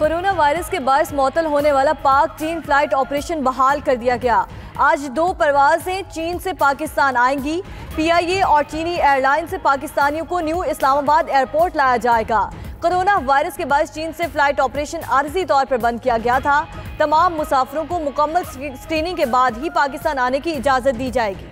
Corona virus کے باعث معطل ہونے والا پاک چین فلائٹ آپریشن بحال کر دیا گیا۔ آج 2 پروازیں چین سے پاکستان آئیں گی۔ پی آئی اے اور چینی ایئر لائن سے پاکستانیوں کو نیو اسلام آباد ایئرپورٹ لایا جائے گا۔ کورونا وائرس کے باعث چین سے فلائٹ آپریشن عارضی طور پر بند کیا گیا تھا۔ تمام مسافروں کو مکمل اسکریننگ کے بعد ہی پاکستان آنے کی اجازت دی جائے گی۔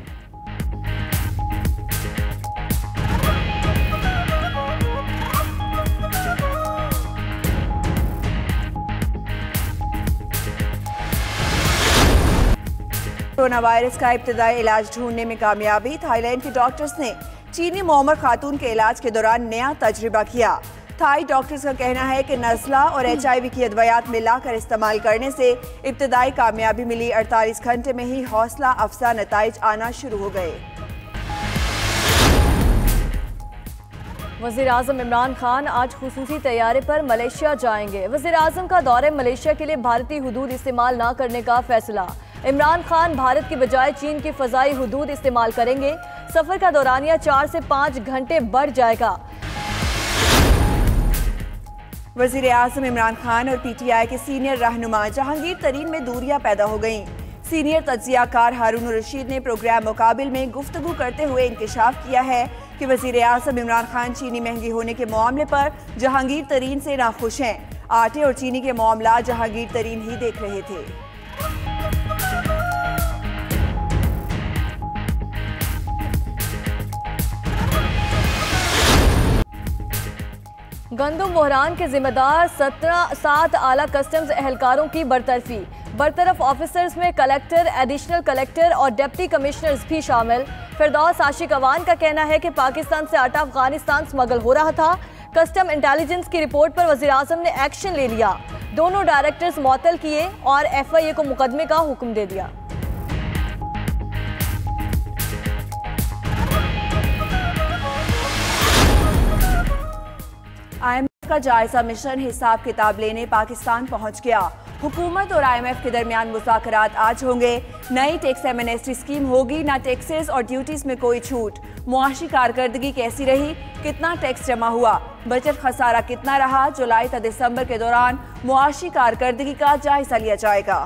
کورونا وائرس کا ابتدائی علاج ڈھونڈنے میں کامیابی۔ تھائی لینڈ کے ڈاکٹرز نے چینی معمر خاتون کے علاج کے دوران نیا تجربہ کیا۔ تھائی ڈاکٹرز کا کہنا ہے کہ نزلہ اور ایچ آئی وی کی ادویات ملا کر استعمال کرنے سے ابتدائی کامیابی ملی۔ 48 گھنٹے میں ہی حوصلہ افزا نتائج آنا شروع ہو گئے۔ وزیر اعظم عمران خان آج خصوصی طیارے پر ملیشیا جائیں گے۔ وزیر اعظم کا دورہ ملیشیا کے لیے بھارتی حدود استعمال نہ کرنے کا فیصلہ۔ عمران خان بھارت کی بجائے چین کی فضائی حدود استعمال کریں گے۔ سفر کا دورانیہ 4 سے 5 گھنٹے بڑھ جائے گا۔ وزیر اعظم عمران خان اور پی ٹی آئی کے سینئر رہنما جہانگیر ترین میں دوریاں پیدا ہو گئیں۔ سینئر تجزیہ کار ہارون الرشید نے پروگرام مقابل میں گفتگو کرتے ہوئے انکشاف کیا ہے کہ وزیر اعظم عمران خان چینی مہنگی ہونے کے معاملے پر جہانگیر ترین سے ناخوش ہیں۔ آٹے اور چینی کے معاملات جہانگیر ترین ہی دیکھ رہے تھے۔ گندم بحران کے ذمہ دار 7 اعلیٰ کسٹمز اہلکاروں کی برطرفی۔ برطرف آفیسرز میں کلیکٹر، ایڈیشنل کلیکٹر اور ڈپٹی کمشنرز بھی شامل۔ فردوس عاشق اوان کا کہنا ہے کہ پاکستان سے آٹا افغانستان سمگل ہو رہا تھا۔ کسٹم انٹیلیجنس کی رپورٹ پر وزیر اعظم نے ایکشن لے لیا۔ دونوں ڈائریکٹرز معطل کیے اور ایف آئی اے کو مقدمے کا حکم دے دیا۔ آئی ایم ایف کا جائزہ مشن حساب کتاب لینے پاکستان پہنچ گیا۔ حکومت اور آئی ایم ایف کے درمیان مذاکرات آج ہوں گے۔ نئی ٹیکس ایمنیسٹی اسکیم ہوگی، نہ ٹیکسز اور ڈیوٹیز میں کوئی چھوٹ۔ معاشی کارکردگی کیسی رہی، کتنا ٹیکس جمع ہوا، بجٹ خسارہ کتنا رہا، جولائی تا دسمبر کے دوران معاشی کارکردگی کا جائزہ لیا جائے گا۔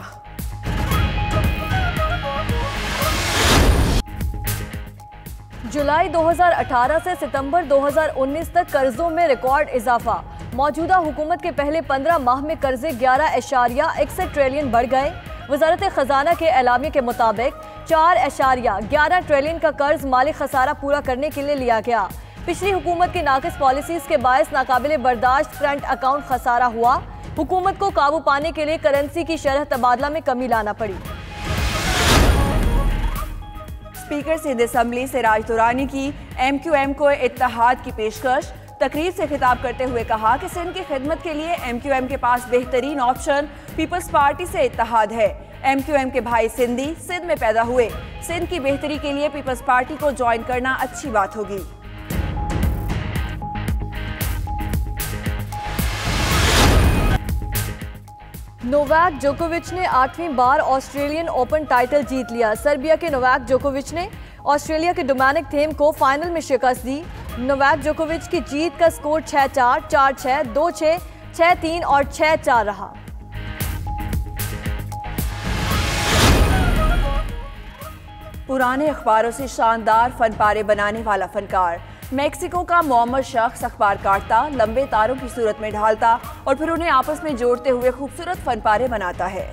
جولائی 2018 سے ستمبر 2019 تک قرضوں میں ریکارڈ اضافہ۔ موجودہ حکومت کے پہلے 15 ماہ میں قرضے 11.61 ٹریلین بڑھ گئے۔ وزارت خزانہ کے اعلامیے کے مطابق 4.11 ٹریلین کا قرض مالی خسارہ پورا کرنے کے لیے لیا گیا۔ پچھلی حکومت کی ناقص پالیسیز کے باعث ناقابل برداشت کرنٹ اکاؤنٹ خسارہ ہوا۔ حکومت کو قابو پانے کے لیے کرنسی کی شرح تبادلہ میں کمی لانا پڑی۔ اسپیکر سندھ اسمبلی سراج دورانی کی ایم کیو ایم کو اتحاد کی پیشکش۔ تقریب سے خطاب کرتے ہوئے کہا کہ سندھ کی خدمت کے لیے ایم کیو ایم کے پاس بہترین آپشن پیپلز پارٹی سے اتحاد ہے۔ ایم کیو ایم کے بھائی سندھی سندھ میں پیدا ہوئے۔ سندھ کی بہتری کے لیے پیپلز پارٹی کو جوائن کرنا اچھی بات ہوگی۔ نوواک جوکووچ نے 8ویں بار آسٹریلین اوپن ٹائٹل جیت لیا۔ سربیا کے نوواک جوکووچ نے آسٹریلیا کے ڈومینک تھیم کو فائنل میں شکست دی۔ نوواک جوکووچ کی جیت کا سکور 6-4، 4-6، 2-6، 6-3 اور 6-4 رہا۔ پرانے اخباروں سے شاندار فن پارے بنانے والا فنکار۔ میکسیکو کا معمر شخص اخبار کاٹتا، لمبے تاروں کی صورت میں ڈھالتا اور پھر انہیں آپس میں جوڑتے ہوئے خوبصورت فن پارے بناتا ہے۔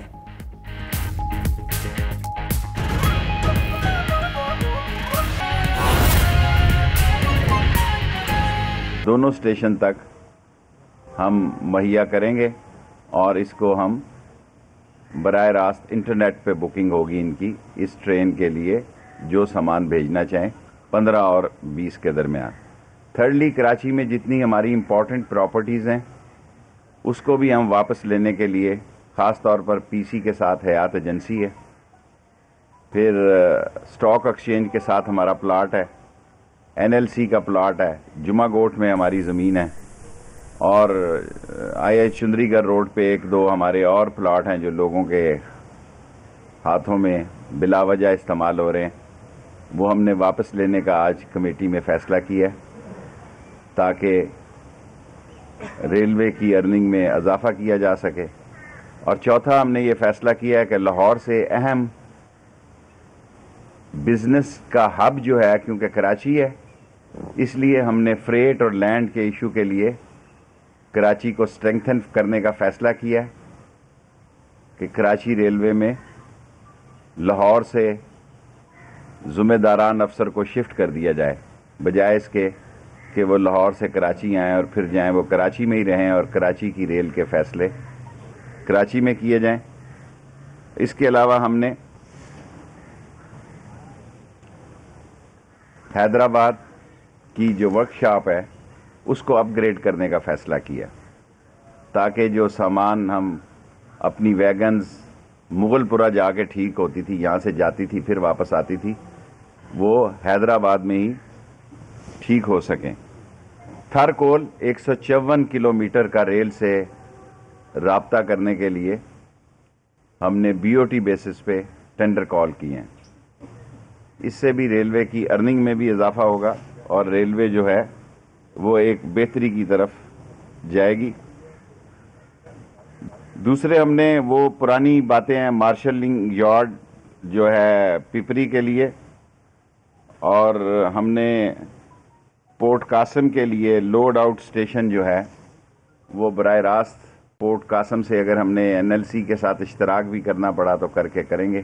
دونوں اسٹیشن تک ہم مہیا کریں گے اور اس کو ہم براہ راست انٹرنیٹ پہ بکنگ ہوگی ان کی اس ٹرین کے لیے جو سامان بھیجنا چاہیں 15 اور 20 کے درمیان۔ تھرڈلی کراچی میں جتنی ہماری امپورٹنٹ پراپرٹیز ہیں اس کو بھی ہم واپس لینے کے لیے خاص طور پر پی سی کے ساتھ حیات ایجنسی ہے، پھر اسٹاک ایکسچینج کے ساتھ ہمارا پلاٹ ہے، این ایل سی کا پلاٹ ہے، جمعہ گوٹ میں ہماری زمین ہے اور آئی ایچ چندری گڑھ روڈ پہ 1-2 ہمارے اور پلاٹ ہیں جو لوگوں کے ہاتھوں میں بلا وجہ استعمال ہو رہے ہیں، وہ ہم نے واپس لینے کا آج کمیٹی میں فیصلہ کیا ہے تاکہ ریلوے کی ارننگ میں اضافہ کیا جا سکے. اور چوتھا ہم نے یہ فیصلہ کیا ہے کہ لاہور سے اہم بزنس کا ہب جو ہے، کیونکہ کراچی ہے، اس لیے ہم نے فریٹ اور لینڈ کے ایشو کے لیے کراچی کو اسٹرینگتھن کرنے کا فیصلہ کیا ہے کہ کراچی ریلوے میں لاہور سے ذمہ داران افسر کو شفٹ کر دیا جائے، بجائے اس کے کہ وہ لاہور سے کراچی آئیں اور پھر جائیں، وہ کراچی میں ہی رہیں اور کراچی کی ریل کے فیصلے کراچی میں کیے جائیں. اس کے علاوہ ہم نے حیدرآباد کی جو ورک شاپ ہے اس کو اپ گریڈ کرنے کا فیصلہ کیا، تاکہ جو سامان ہم اپنی ویگنز مغل پورہ جا کے ٹھیک ہوتی تھی، یہاں سے جاتی تھی پھر واپس آتی تھی، وہ حیدرآباد میں ہی ٹھیک ہو سکیں. تھرکول 154 کلومیٹر کا ریل سے رابطہ کرنے کے لیے ہم نے بی او ٹی بیسس پہ ٹینڈر کال کیے ہیں. اس سے بھی ریلوے کی ارننگ میں بھی اضافہ ہوگا اور ریلوے جو ہے وہ ایک بہتری کی طرف جائے گی. دوسرے ہم نے وہ پرانی باتیں ہیں، مارشلنگ یارڈ جو ہے پپری کے لیے، اور ہم نے پورٹ قاسم کے لیے لوڈ آؤٹ اسٹیشن جو ہے وہ براہ راست پورٹ قاسم سے، اگر ہم نے این ایل سی کے ساتھ اشتراک بھی کرنا پڑا تو کر کے کریں گے.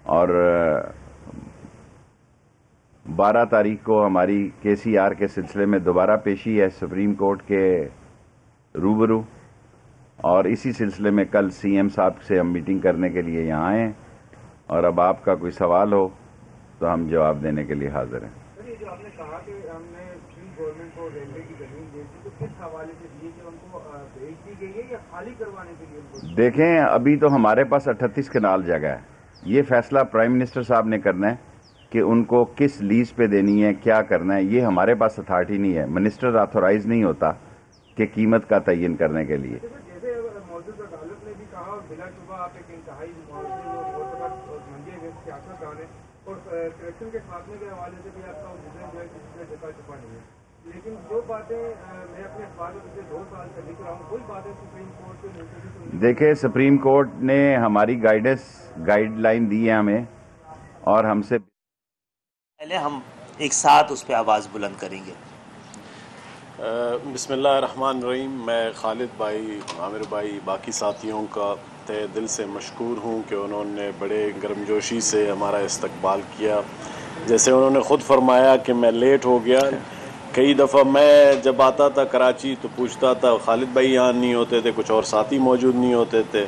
اور 12 تاریخ کو ہماری کے سی آر کے سلسلے میں دوبارہ پیشی ہے سپریم کورٹ کے روبرو، اور اسی سلسلے میں کل سی ایم صاحب سے ہم میٹنگ کرنے کے لیے یہاں آئے ہیں، اور اب آپ کا کوئی سوال ہو تو ہم جواب دینے کے لیے حاضر ہیں. جو آپ نے کہا کہ ہم نے گورنمنٹ کو ریلوے کی زمین دی تھی، تو کس حوالے سے دی کہ ان کو بھیج دی گئی ہے یا خالی کروانے کے لیے؟ دیکھیں، ابھی تو ہمارے پاس 38 کنال جگہ ہے. یہ فیصلہ پرائم منسٹر صاحب نے کرنا ہے کہ ان کو کس لیز پہ دینی ہے، کیا کرنا ہے. یہ ہمارے پاس اتھارٹی نہیں ہے، منسٹر آتھورائز نہیں ہوتا کہ قیمت کا تعین کرنے کے لیے. جیسے موجود عدالت نے بھی کہا، اور بلا شبہ آپ ایک انتہائی منجے ہوئے سیاستدان ہیں، اور کریکشن کے خاتمے کے حوالے سے بھی آپ کا جو ہے کسی میں جگہ چھپا نہیں ہے، لیکن جو باتیں میں اپنے اخبار میں پچھلے 2 سال سے لکھ رہا ہوں، کوئی باتیں سپریم کورٹ کے منتظر. دیکھیں، سپریم کورٹ نے ہماری گائیڈ لائن دی ہے ہمیں، اور ہم سے پہلے ہم ایک ساتھ اس پہ آواز بلند کریں گے. بسم اللہ الرحمن الرحیم. میں خالد بھائی، عامر بھائی، باقی ساتھیوں کا تہ دل سے مشکور ہوں کہ انہوں نے بڑے گرمجوشی سے ہمارا استقبال کیا. جیسے انہوں نے خود فرمایا کہ میں لیٹ ہو گیا. کئی دفعہ میں جب آتا تھا کراچی تو پوچھتا تھا خالد بھائی یہاں نہیں ہوتے تھے، کچھ اور ساتھی موجود نہیں ہوتے تھے،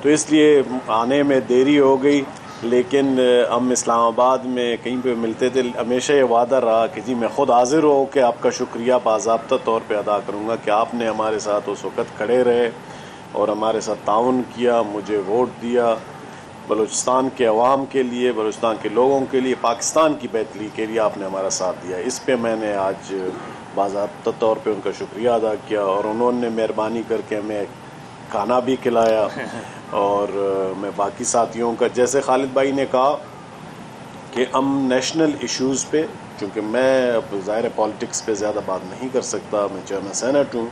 تو اس لیے آنے میں دیری ہو گئی. لیکن ہم اسلام آباد میں کہیں پہ ملتے تھے، ہمیشہ یہ وعدہ رہا کہ جی میں خود حاضر ہو کے آپ کا شکریہ باضابطہ طور پہ ادا کروں گا کہ آپ نے ہمارے ساتھ اس وقت کھڑے رہے اور ہمارے ساتھ تعاون کیا، مجھے ووٹ دیا. بلوچستان کے عوام کے لیے، بلوچستان کے لوگوں کے لیے، پاکستان کی بہتری کے لیے آپ نے ہمارا ساتھ دیا. اس پہ میں نے آج باضابطہ طور پہ ان کا شکریہ ادا کیا، اور انہوں نے مہربانی کر کے ہمیں کھانا بھی کھلایا. اور میں باقی ساتھیوں کا، جیسے خالد بھائی نے کہا کہ ہم نیشنل ایشوز پہ، چونکہ میں اب ظاہر پالیٹکس پہ زیادہ بات نہیں کر سکتا، میں چیئرمین سینٹ ہوں،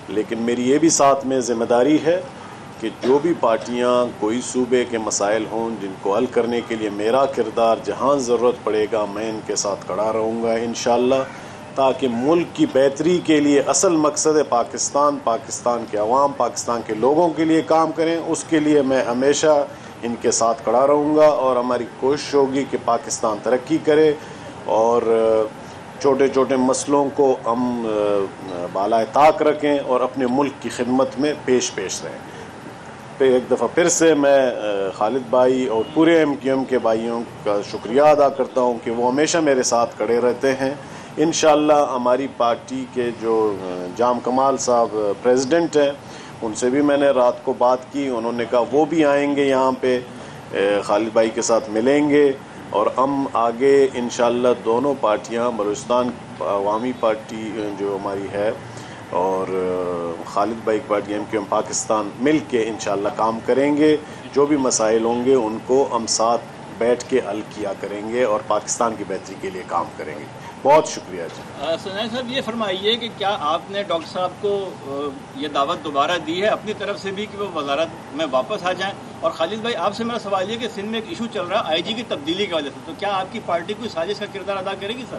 لیکن میری یہ بھی ساتھ میں ذمہ داری ہے کہ جو بھی پارٹیاں کوئی صوبے کے مسائل ہوں جن کو حل کرنے کے لیے میرا کردار جہاں ضرورت پڑے گا میں ان کے ساتھ کھڑا رہوں گا انشاءاللہ، تاکہ ملک کی بہتری کے لیے اصل مقصد ہے پاکستان کے عوام، پاکستان کے لوگوں کے لیے کام کریں. اس کے لیے میں ہمیشہ ان کے ساتھ کھڑا رہوں گا، اور ہماری کوشش ہوگی کہ پاکستان ترقی کرے اور چھوٹے چھوٹے مسئلوں کو ہم بالائے طاق رکھیں اور اپنے ملک کی خدمت میں پیش رہیں. ایک دفعہ پھر سے میں خالد بھائی اور پورے ایم کیو ایم کے بھائیوں کا شکریہ ادا کرتا ہوں کہ وہ ہمیشہ میرے ساتھ کھڑے رہتے ہیں. انشاءاللہ ہماری پارٹی کے جو جام کمال صاحب پریزیڈنٹ ہیں ان سے بھی میں نے رات کو بات کی، انہوں نے کہا وہ بھی آئیں گے یہاں پہ، خالد بھائی کے ساتھ ملیں گے، اور ہم آگے انشاءاللہ دونوں پارٹیاں، بلوچستان عوامی پارٹی جو ہماری ہے اور خالد بھائی کی party M Q M Pakistan, مل کے انشاءاللہ کام کریں گے. جو بھی مسائل ہوں گے ان کو ہم ساتھ بیٹھ کے حل کیا کریں گے اور پاکستان کی بہتری کے لیے کام کریں گے. بہت شکریہ جی. سنائے صاحب یہ فرمائیے کہ کیا آپ نے ڈاکٹر صاحب کو یہ دعوت دوبارہ دی ہے اپنی طرف سے بھی کہ وہ وزارت میں واپس آ جائیں؟ اور خالد بھائی آپ سے میرا سوال یہ کہ سندھ میں ایک ایشو چل رہا ہے آئی جی کی تبدیلی کی وجہ سے، تو کیا آپ کی پارٹی کوئی سازش کا کردار ادا کرے گی سر؟